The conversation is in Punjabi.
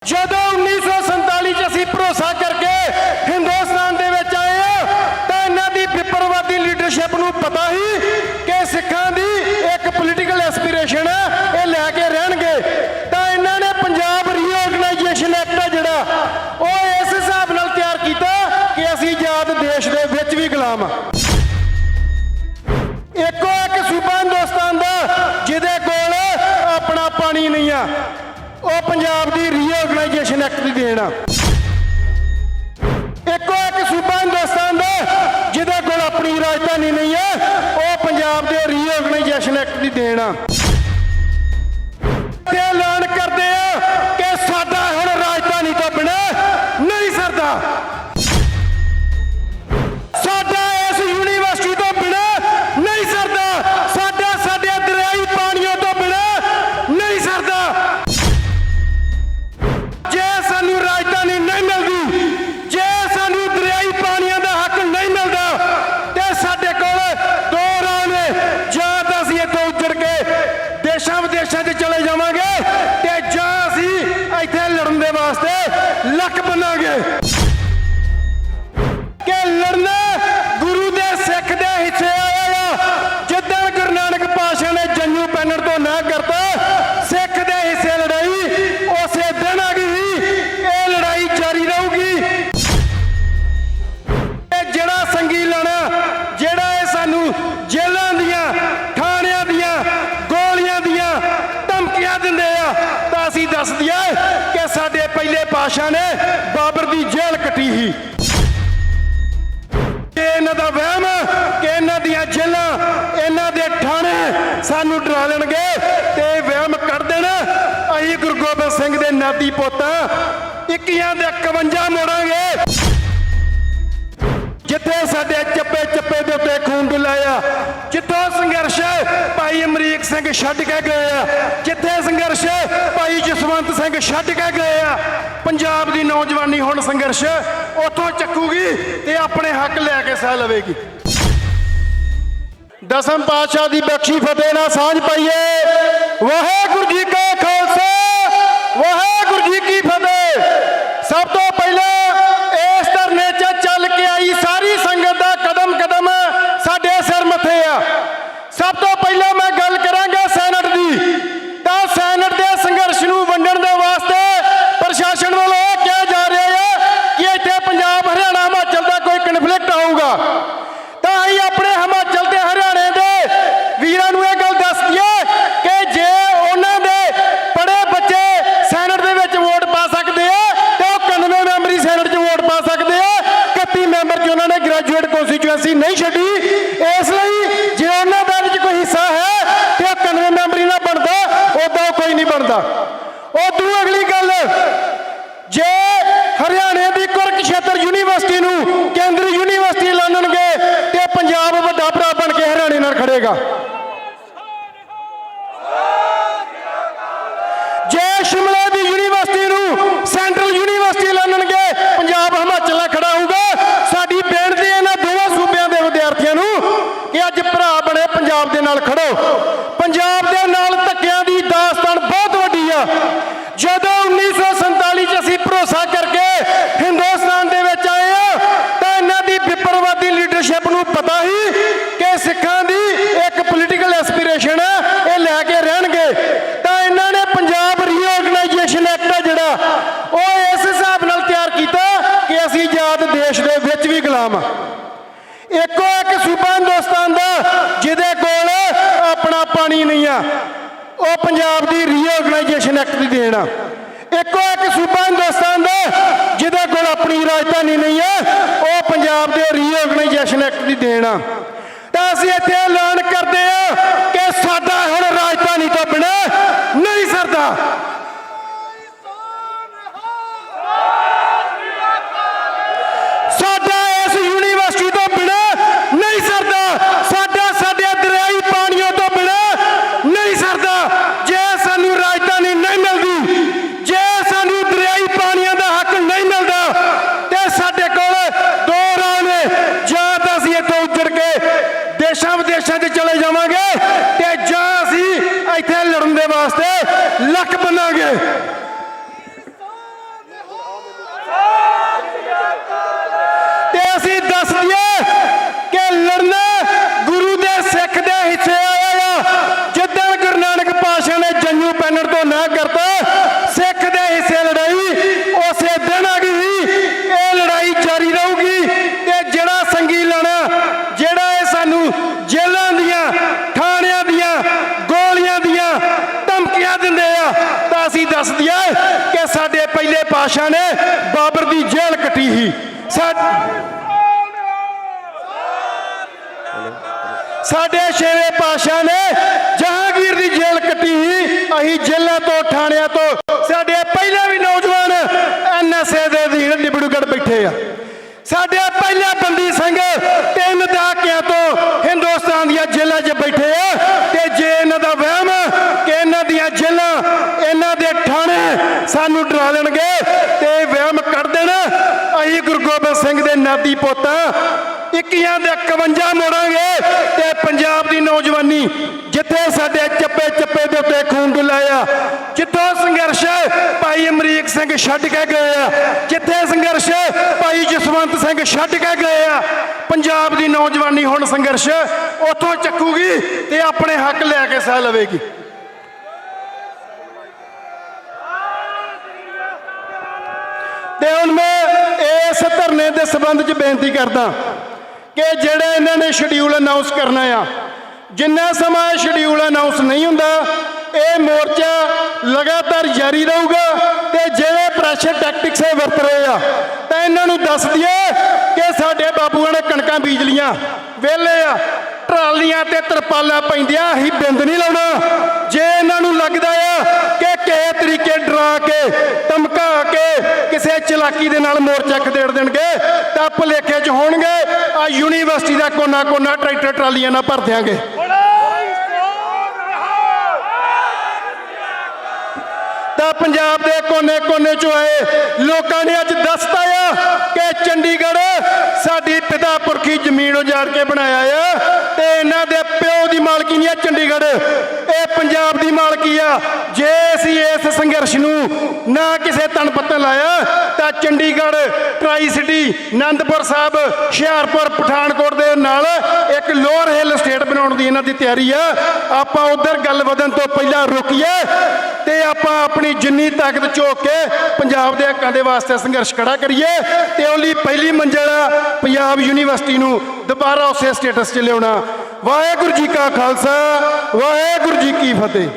ਜਦੋਂ 1947 ਚ ਅਸੀਂ ਭਰੋਸਾ ਕਰਕੇ ਹਿੰਦੁਸਤਾਨ ਦੇ ਵਿੱਚ ਆਏ ਆ ਤਾਂ ਇਹਨਾਂ ਦੀ ਵਿਪਰਵਾਦੀ ਲੀਡਰਸ਼ਿਪ ਨੂੰ ਪਤਾ ਹੀ ਕਿ ਸਿੱਖਾਂ ਦੀ ਇੱਕ ਪੋਲੀਟੀਕਲ ਐਸਪੀਰੇਸ਼ਨ ਹੈ, ਇਹ ਲੈ ਕੇ ਰਹਿਣਗੇ। ਤਾਂ ਇਹਨਾਂ ਨੇ ਪੰਜਾਬ ਰੀਆਰਗਨਾਈਜੇਸ਼ਨ ਐਕਟ ਜਿਹੜਾ ਉਹ ਇਸ ਹਿਸਾਬ ਨਾਲ ਤਿਆਰ ਕੀਤਾ ਕਿ ਅਸੀਂ ਆਜ਼ਾਦ ਦੇਸ਼ ਦੇ ਵਿੱਚ ਵੀ ਗੁਲਾਮ ਆ। ਇੱਕੋ ਇੱਕ ਸੂਬਾ ਹਿੰਦੁਸਤਾਨ ਦਾ ਜਿਹਦੇ ਕੋਲ ਆਪਣਾ ਪਾਣੀ ਨਹੀਂ ਆ, ਉਹ ਪੰਜਾਬ ਦੀ ਰੀਆਰਗਨਾਈਜੇਸ਼ਨ ਐਕਟ ਦੀ ਦੇਣ ਆ। ਇੱਕੋ ਇੱਕ ਸੂਬਾ ਹਿੰਦੁਸਤਾਨ ਦਾ ਜਿਹਦੇ ਕੋਲ ਆਪਣੀ ਰਾਜਧਾਨੀ ਨਹੀਂ ਹੈ, ਉਹ ਪੰਜਾਬ ਦੇ ਰੀਆਰਗਨਾਈਜੇਸ਼ਨ ਐਕਟ ਦੀ ਦੇਣ ਆ। ਤੇ ਐਲਾਨ ਕਰਦੇ ਆ ਕਿ ਸਾਡਾ ਹੁਣ ਰਾਜਧਾਨੀ ਤੋਂ ਬਿਨਾਂ ਨਹੀਂ ਸਰਦਾ, ਸਾਡਾ ਇਸ ਯੂਨੀਵਰਸਿਟੀ ਤੋਂ ਬਿਨਾਂ ਨਹੀਂ ਸਰਦਾ, ਸਾਡਾ ਸਾਡੇ ਦਰਿਆਈ ਪਾਣੀਆਂ ਤੋਂ ਬਿਨਾਂ ਨਹੀਂ ਸਰਦਾ। ਜੇ ਸਾਨੂੰ ਰਾਜਧਾਨੀ ਨਹੀਂ ਮਿਲਦੀ, ਜੇ ਸਾਨੂੰ ਦਰਿਆਈ ਪਾਣੀਆਂ ਦਾ ਹੱਕ ਨਹੀਂ ਮਿਲਦਾ, ਤੇ ਸਾਡੇ ਕੋਲ ਦੋ ਰਾਹ ਨੇ, ਜਾਂ ਤਾਂ ਅਸੀਂ ਇੱਥੋਂ ਉੱਜੜ ਕੇ ਦੇਸ਼ਾਂ ਵਿਦੇਸ਼ਾਂ 'ਚ ਚਲੇ ਜਾਵਾਂਗੇ, ਤੇ ਜਾਂ ਅਸੀਂ ਇੱਥੇ ਲੜਨ ਦੇ ਵਾਸਤੇ ਲੱਕ ਬੰਨਾਂਗੇ। ਕਿ ਲੜਨਾ ਗੁਰੂ ਦੇ ਸਿੱਖ ਦੇ ਹਿੱਸੇ ਆਇਆ ਆ। ਜਿੱਦਣ ਗੁਰੂ ਨਾਨਕ ਪਾਤਸ਼ਾਹ ਨੇ ਜੰਜੂ ਪੈਨਣ ਤੋਂ ਨਾ ਕਰਤਾ, ਸਿੱਖ ਦੇ ਹਿੱਸੇ ਲੜਾਈ ਉਸੇ ਦਿਨ ਆ ਗਈ, ਇਹ ਲੜਾਈ ਜਾਰੀ ਰਹੂਗੀ। ਇਹ ਜਿਹੜਾ ਸੰਗੀ ਲਾਣਾ, ਜਿਹੜਾ ਇਹ ਸਾਨੂੰ ਜੇਲ੍ਹਾਂ ਦੀਆਂ, ਥਾਣਿਆਂ ਦੀਆਂ, ਗੋਲੀਆਂ ਦੀਆਂ ਧਮਕੀਆਂ ਦਿੰਦੇ ਆ, ਤਾਂ ਅਸੀਂ ਦੱਸ ਦਈਏ ਕਿ ਸਾਡੇ ਪਹਿਲੇ ਪਾਤਸ਼ਾਹ ਨੇ ਬਾਬਰ ਦੀ ਜੇਲ੍ਹ ਕੱਟੀ ਸੀ। ਇਹਨਾਂ ਦਾ ਵਹਿਮ ਕਿ ਇਹਨਾਂ ਦੀਆਂ ਜੇਲਾਂ, ਇਹਨਾਂ ਦੇ ਥਾਣੇ ਸਾਨੂੰ ਡਰਾ ਲੈਣਗੇ, ਤੇ ਵਹਿਮ ਕੱਢ ਦੇਣਾ। ਅਸੀਂ ਗੁਰੂ ਗੋਬਿੰਦ ਸਿੰਘ ਦੇ ਨਾਤੀ ਪੁੱਤਾਂ 21 ਦੇ 51 ਮੋੜਾਂਗੇ। ਜਿੱਥੇ ਸਾਡੇ ਚੱਪੇ ਚੱਪੇ ਦੇ ਉੱਤੇ ਖੂਨ ਡੁੱਲਾਇਆ, ਜਿੱਥੋਂ ਸੰਘਰਸ਼ ਭਾਈ ਅਮਰੀਕ ਸਿੰਘ ਛੱਡ ਕੇ ਗਏ ਆ, ਜਿੱਥੇ ਸੰਘਰਸ਼ ਭਾਈ ਜਸਵੰਤ ਸਿੰਘ ਛੱਡ ਕੇ ਗਏ ਆ, ਪੰਜਾਬ ਦੀ ਨੌਜਵਾਨੀ ਹੁਣ ਸੰਘਰਸ਼ ਉੱਥੋਂ ਚੱਕੂਗੀ ਤੇ ਆਪਣੇ ਹੱਕ ਲੈ ਕੇ ਸਹਿ ਲਵੇਗੀ। ਦਸਮ ਪਾਤਸ਼ਾਹ ਦੀ ਬਖਸ਼ੀ ਫਤਿਹ ਨਾਲ ਸਾਂਝ ਪਾਈਏ। ਵਾਹਿਗੁਰੂ ਜੀ ਕਾ ਖਾਲਸਾ, ਵਾਹਿਗੁਰੂ ਜੀ ਕੀ ਫਤਿਹ। ਸਭ ਤੋਂ ਪਹਿਲਾਂ ਇਸ ਧਰਨੇ 'ਚ ਚੱਲ ਕੇ ਆਈ ਸਾਰੀ ਸੰਗਤ ਦਾ ਕਦਮ ਕਦਮ ਸਾਡੇ ਸਿਰ ਮੱਥੇ ਆ। ਸਭ ਤੋਂ ਪਹਿਲਾਂ ਮੈਂ ਗੱਲ ਕਰਾਂਗਾ ਸੈਨੇਟ ਦੀ। ਤਾਂ ਸੈਨੇਟ ਦੇ ਸੰਘਰਸ਼ ਨੂੰ ਵੰਡਣ ਦੇ ਵਾਸਤੇ ਪ੍ਰਸ਼ਾਸਨ ਵੱਲੋਂ ਇਹ ਕਿਹਾ ਜਾ ਰਿਹਾ ਹੈ ਕਿ ਇੱਥੇ ਪੰਜਾਬ ਹਰਿਆਣਾ ਹਿਮਾਚਲ ਦਾ ਕੋਈ ਕਨਫਲਿਕਟ ਆਊਗਾ। ਤਾਂ ਅਸੀਂ ਆਪਣੇ ਹਿਮਾਚਲ ਤੇ ਹਰਿਆਣੇ ਦੇ ਵੀਰਾਂ ਨੂੰ ਇਹ ਗੱਲ ਦੱਸ ਦਈਏ ਕਿ ਜੇ ਉਹਨਾਂ ਦੇ ਪੜ੍ਹੇ ਬੱਚੇ ਸੈਨੇਟ ਦੇ ਵਿੱਚ ਵੋਟ ਪਾ ਸਕਦੇ ਆ, ਤੇ ਉਹ 91 ਮੈਂਬਰੀ ਸੈਨੇਟ 'ਚ ਵੋਟ ਪਾ ਸਕਦੇ ਆ। 31 ਮੈਂਬਰ 'ਚ ਉਹਨਾਂ ਨੇ ਗ੍ਰੈਜੂਏਟ ਕੌਂਸਟੀਚੁਐਂਸੀ ਨਹੀਂ ਛੱਡੀ। ਇਸ ਲਈ ਜੇ ਉਹਨਾਂ ਦਾ ਵਿੱਚ ਕੋਈ ਹਿੱਸਾ ਹੈ ਤੇ ਉਹ 91 ਮੈਂਬਰੀ ਨਾਲ ਬਣਦਾ, ਉਦਾਂ ਕੋਈ ਨਹੀਂ ਬਣਦਾ। ਉਦੋਂ ਅਗਲੀ ਗੱਲ, ਜੇ ਹਰਿਆਣੇ ਦੀ ਕੁਰਕਸ਼ੇਤਰ ਯੂਨੀਵਰਸਿਟੀ ਨੂੰ ਕੇਂਦਰੀ ਯੂਨੀਵਰਸਿਟੀ ਐਲਾਨਣਗੇ, ਤੇ ਪੰਜਾਬ ਵੱਡਾ ਭਰਾ ਬਣ ਕੇ ਹਰਿਆਣੇ ਨਾਲ ਖੜੇਗਾ। ਜੇ ਸ਼ਿਮਲਾ ਦੀ ਯੂਨੀਵਰਸਿਟੀ ਨੂੰ ਸੈਂਟਰਲ ਯੂਨੀਵਰਸਿਟੀ ਐਲਾਨਣਗੇ, ਪੰਜਾਬ ਹਿਮਾਚਲ ਨਾਲ ਖੜਾ ਹੋਊਗਾ। ਸਾਡੀ ਬੇਨਤੀ ਇਹਨਾਂ ਦੋਵਾਂ ਸੂਬਿਆਂ ਦੇ ਵਿਦਿਆਰਥੀਆਂ ਨੂੰ ਕਿ ਅੱਜ ਭਰਾ ਬਣੇ ਪੰਜਾਬ ਦੇ ਨਾਲ ਖੜੋ। ਪੰਜਾਬ ਦੇ ਨਾਲ ਧੱਕਿਆਂ ਦੀ ਦਾਸਤਾਨ ਬਹੁਤ ਵੱਡੀ ਆ। ਜਦੋਂ 1947 ਚ ਅਸੀਂ ਭਰੋਸਾ ਕਰਕੇ ਹਿੰਦੁਸਤਾਨ ਦੇ ਵਿੱਚ ਆਏ ਆ ਤਾਂ ਇਹਨਾਂ ਦੀ ਵਿਪਰਵਾਦੀ ਲੀਡਰਸ਼ਿਪ ਨੂੰ ਪਤਾ ਹੀ ਕਿ ਸਿੱਖਾਂ ਦੀ ਇੱਕ ਪੋਲੀਟੀਕਲ ਐਸਪੀਰੇਸ਼ਨ ਹੈ, ਇਹ ਲੈ ਕੇ ਰਹਿਣਗੇ। ਤਾਂ ਇਹਨਾਂ ਨੇ ਪੰਜਾਬ ਰੀਆਰਗਨਾਈਜੇਸ਼ਨ ਐਕਟ ਜਿਹੜਾ ਉਹ ਇਸ ਹਿਸਾਬ ਨਾਲ ਤਿਆਰ ਕੀਤਾ ਕਿ ਅਸੀਂ ਆਜ਼ਾਦ ਦੇਸ਼ ਦੇ ਵਿੱਚ ਵੀ ਗੁਲਾਮ ਆ। ਇੱਕੋ ਇੱਕ ਸੂਬਾ ਹਿੰਦੁਸਤਾਨ ਦਾ ਜਿਹਦੇ ਕੋਲ ਆਪਣਾ ਪਾਣੀ ਨਹੀਂ ਆ, ਉਹ ਪੰਜਾਬ ਦੀ ਰੀਆਰਗਨਾਈਜੇਸ਼ਨ ਐਕਟ ਦੀ ਦੇਣ ਆ। ਇੱਕੋ ਇੱਕ ਸੂਬਾ ਹਿੰਦੁਸਤਾਨ ਦਾ ਜਿਹਦੇ ਕੋਲ ਆਪਣੀ ਰਾਜਧਾਨੀ ਨਹੀਂ ਹੈ, ਉਹ ਪੰਜਾਬ ਦੇ ਰੀਆਰਗਨਾਈਜੇਸ਼ਨ ਐਕਟ ਦੀ ਦੇਣ ਆ। ਤਾਂ ਅਸੀਂ ਇੱਥੇ ਐਲਾਨ ਕਰਦੇ ਆ ਕਿ ਸਾਡਾ ਹੁਣ ਰਾਜਧਾਨੀ ਤੋਂ ਬਿਨਾਂ ਨਹੀਂ ਸਰਦਾ, ਸਾਡਾ ਇਸ ਯੂਨੀਵਰਸਿਟੀ ਤੋਂ ਬਿਨਾਂ ਨਹੀਂ ਸਰਦਾ, ਸਾਡਾ ਸਾਡੇ ਦਰਿਆਈ ਪਾਣੀਆਂ ਤੋਂ ਬਿਨਾਂ ਨਹੀਂ ਸਰਦਾ। ਜੇ ਸਾਨੂੰ ਰਾਜਧਾਨੀ ਨਹੀਂ ਮਿਲਦੀ, ਜੇ ਸਾਨੂੰ ਦਰਿਆਈ ਪਾਣੀਆਂ ਦਾ ਹੱਕ ਨਹੀਂ ਮਿਲਦਾ, ਤੇ ਸਾਡੇ ਕੋਲ ਦੋ ਰਾਹ ਨੇ, ਜਾਂ ਤਾਂ ਅਸੀਂ ਇੱਥੋਂ ਉੱਜੜ ਕੇ ਦੇਸ਼ਾਂ ਵਿਦੇਸ਼ਾਂ 'ਚ ਚਲੇ ਜਾਵਾਂਗੇ, ਤੇ ਜਾਂ ਅਸੀਂ ਇੱਥੇ ਲੜਨ ਦੇ ਵਾਸਤੇ ਲੱਕ ਬੰਨਾਂਗੇ। ਪਾਤਸ਼ਾਹ ਨੇ ਬਾਬਰ ਦੀ ਜੇਲ੍ਹ ਕੱਟੀ ਸੀ। ਸਾਡੇ ਛੇਵੇਂ ਪਾਤਸ਼ਾਹ ਨੇ ਜਹਾਂਗੀਰ ਦੀ ਜੇਲ੍ਹ ਕੱਟੀ ਸੀ। ਅਸੀਂ ਜੇਲ੍ਹਾਂ ਤੋਂ ਥਾਣਿਆਂ ਤੋਂ ਸਾਡੇ ਪਹਿਲਾਂ ਵੀ ਨੌਜਵਾਨ NSA ਦੇ ਅਧੀਨ ਡਿਬੜੂਗੜ੍ਹ ਬੈਠੇ ਆ। ਸਾਡੇ ਪਹਿਲਾ ਬੰਦੀ ਸਿੰਘ 3 ਦਹਾਕਿਆਂ ਤੋਂ ਹਿੰਦੁਸਤਾਨ ਦੀਆਂ ਜੇਲ੍ਹਾਂ 'ਚ ਬੈਠੇ ਆ। ਤੇ ਜੇ ਇਹਨਾਂ ਦਾ ਵਹਿਮ ਕਿ ਇਹਨਾਂ ਦੀਆਂ ਜੇਲ੍ਹਾਂ ਇਹਨਾਂ ਦੇ ਥਾਣੇ ਸਾਨੂੰ ਡਰਾ ਦੇਣਗੇ ਤੇ ਵਹਿਮ ਕੱਢ ਦੇਣ, ਅਸੀਂ ਗੁਰੂ ਗੋਬਿੰਦ ਸਿੰਘ ਦੇ ਨਾਤੀ ਪੁੱਤਾਂ 21 ਦੇ 51 ਮੋੜਾਂਗੇ। ਤੇ ਪੰਜਾਬ ਦੀ ਨੌਜਵਾਨੀ ਜਿੱਥੇ ਸਾਡੇ ਚੱਪੇ ਚੱਪੇ ਦੇ ਉੱਤੇ ਖੂਨ ਡੁਲਾਇਆ, ਜਿੱਥੋਂ ਸੰਘਰਸ਼ ਭਾਈ ਅਮਰੀਕ ਸਿੰਘ ਛੱਡ ਕੇ ਗਏ ਆ, ਜਿੱਥੇ ਸੰਘਰਸ਼ ਭਾਈ ਜਸਵੰਤ ਸਿੰਘ ਛੱਡ ਕੇ ਗਏ ਆ, ਪੰਜਾਬ ਦੀ ਨੌਜਵਾਨੀ ਹੁਣ ਸੰਘਰਸ਼ ਉੱਥੋਂ ਚੱਕੂਗੀ ਤੇ ਆਪਣੇ ਹੱਕ ਲੈ ਕੇ ਸਹਿ ਲਵੇਗੀ। ਤੇ ਹੁਣ ਮੈਂ ਇਸ ਧਰਨੇ ਦੇ ਸੰਬੰਧ 'ਚ ਬੇਨਤੀ ਕਰਦਾ ਕਿ ਜਿਹੜੇ ਇਹਨਾਂ ਨੇ ਸ਼ਡਿਊਲ ਅਨਾਉਂਸ ਕਰਨਾ ਆ, ਜਿੰਨਾ ਸਮਾਂ ਸ਼ਡਿਊਲ ਅਨਾਉਂਸ ਨਹੀਂ ਹੁੰਦਾ ਇਹ ਮੋਰਚਾ ਲਗਾਤਾਰ ਜਾਰੀ ਰਹੂਗਾ। ਤੇ ਜਿਹੜੇ ਪ੍ਰੈਸ਼ਰ ਟੈਕਟਿਕਸ ਇਹ ਵਰਤ ਰਹੇ ਆ ਤਾਂ ਇਹਨਾਂ ਨੂੰ ਦੱਸ ਦਈਏ ਕਿ ਸਾਡੇ ਬਾਬੂਆਂ ਨੇ ਕਣਕਾਂ ਬੀਜ ਲੀਆਂ, ਵਿਹਲੇ ਆ, ਟਰਾਲੀਆਂ ਤੇ ਤਰਪਾਲਾਂ ਪੈਂਦੀਆਂ, ਅਸੀਂ ਬਿੰਦ ਨਹੀਂ ਲਾਉਣਾ। ਜੇ ਇਹਨਾਂ ਨੂੰ ਲੱਗਦਾ ਆ ਕਿ ਕਿਸੇ ਤਰੀਕੇ ਡਰਾ ਕੇ ਧਮਕਾ ਕੇ ਕਿਸੇ ਚਲਾਕੀ ਦੇ ਨਾਲ ਮੋਰਚਾ ਖਦੇੜ ਦੇਣਗੇ ਤਾਂ ਭੁਲੇਖੇ 'ਚ ਹੋਣਗੇ। ਆ ਯੂਨੀਵਰਸਿਟੀ ਦਾ ਕੋਨਾ ਕੋਨਾ ਟਰੈਕਟਰ ਟਰਾਲੀਆਂ ਨਾਲ ਭਰ ਦਿਆਂਗੇ। ਤਾਂ ਪੰਜਾਬ ਦੇ ਕੋਨੇ ਕੋਨੇ 'ਚੋਂ ਆਏ ਲੋਕਾਂ ਨੇ ਅੱਜ ਦੱਸਤਾ ਆ ਕਿ ਚੰਡੀਗੜ੍ਹ ਸਾਡੀ ਪਿਤਾ ਪੁਰਖੀ ਜ਼ਮੀਨ ਉਜਾੜ ਕੇ ਬਣਾਇਆ ਆ ਤੇ ਇਹਨਾਂ ਦੇ ਪਿਓ ਦੀ ਮਾਲਕੀ ਨਹੀਂ ਆ ਚੰਡੀਗੜ੍ਹ, ਇਹ ਪੰਜਾਬ ਦੀ ਮਾਲਕੀ ਆ। ਜੇ ਅਸੀਂ ਇਸ ਸੰਘਰਸ਼ ਨੂੰ ਨਾ ਕਿਸੇ ਤਣ ਪੱਤਣ ਲਾਇਆ ਤਾਂ ਚੰਡੀਗੜ੍ਹ, ਟਰਾਈ ਸਿਟੀ, ਆਨੰਦਪੁਰ ਸਾਹਿਬ, ਹੁਸ਼ਿਆਰਪੁਰ, ਪਠਾਨਕੋਟ ਦੇ ਨਾਲ ਇੱਕ ਲੋਅਰ ਹਿੱਲ ਸਟੇਟ ਬਣਾਉਣ ਦੀ ਇਹਨਾਂ ਦੀ ਤਿਆਰੀ ਆ। ਆਪਾਂ ਉਧਰ ਗੱਲ ਵਧਣ ਤੋਂ ਪਹਿਲਾਂ ਰੁਕੀਏ ਤੇ ਆਪਾਂ ਆਪਣੀ ਜਿੰਨੀ ਤਾਕਤ ਝੋਕ ਕੇ ਪੰਜਾਬ ਦੇ ਹੱਕਾਂ ਦੇ ਵਾਸਤੇ ਸੰਘਰਸ਼ ਖੜਾ ਕਰੀਏ ਤੇ ਉਹਦੀ ਪਹਿਲੀ ਮੰਜ਼ਿਲ ਪੰਜਾਬ ਯੂਨੀਵਰਸਿਟੀ ਨੂੰ ਦੁਬਾਰਾ ਉਸੇ ਸਟੇਟਸ 'ਚ ਲਿਆਉਣਾ। ਵਾਹਿਗੁਰੂ ਜੀ ਕਾ ਖਾਲਸਾ, ਵਾਹਿਗੁਰੂ ਜੀ ਕੀ ਫਤਿਹ।